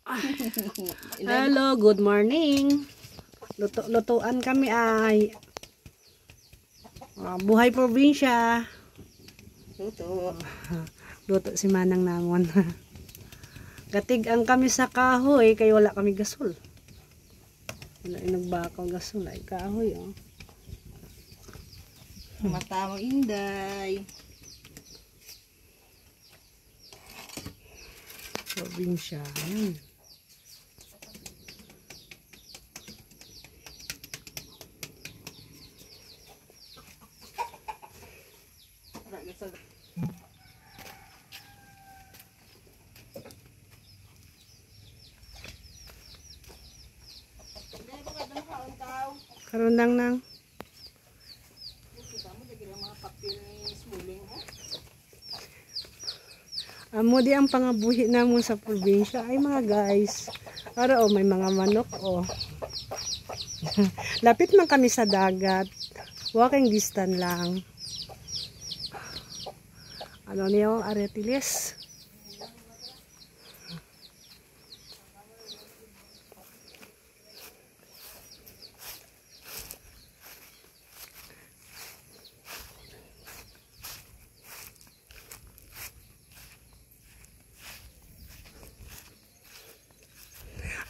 Hello, good morning. Lutuan kami ay buhay probinsya. Luto si Manang namon. Gatig ang kami sa kahoy kay wala kami gasol. Wala nagbakaw gasol ay kahoy oh. Matawang Inday. Probinsya. Yan. Karon lang nang amo di ang pangabuhi namon sa probinsya ay mga guys. Ara may mga manok oh. Lapit man kami sa dagat. Walking distance lang. Ano niyo aretiles?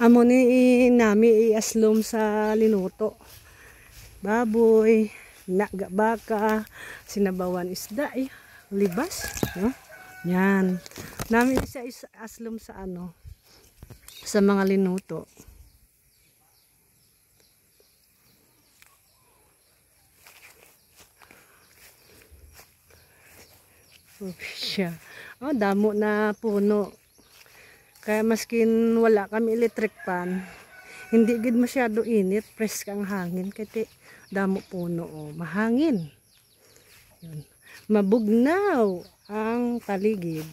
Amo ni nami iaslom sa linuto. Baboy, baka, sinabawan isda, libas, no? Yan. Nami siya aslom sa ano, sa mga linuto. Siya. Oh, damo na puno. Kaya maskin wala kami electric pan, hindi gid masyado init, fresh kang hangin kay damo puno oh, mahangin. Yun. Mabugnaw ang paligid.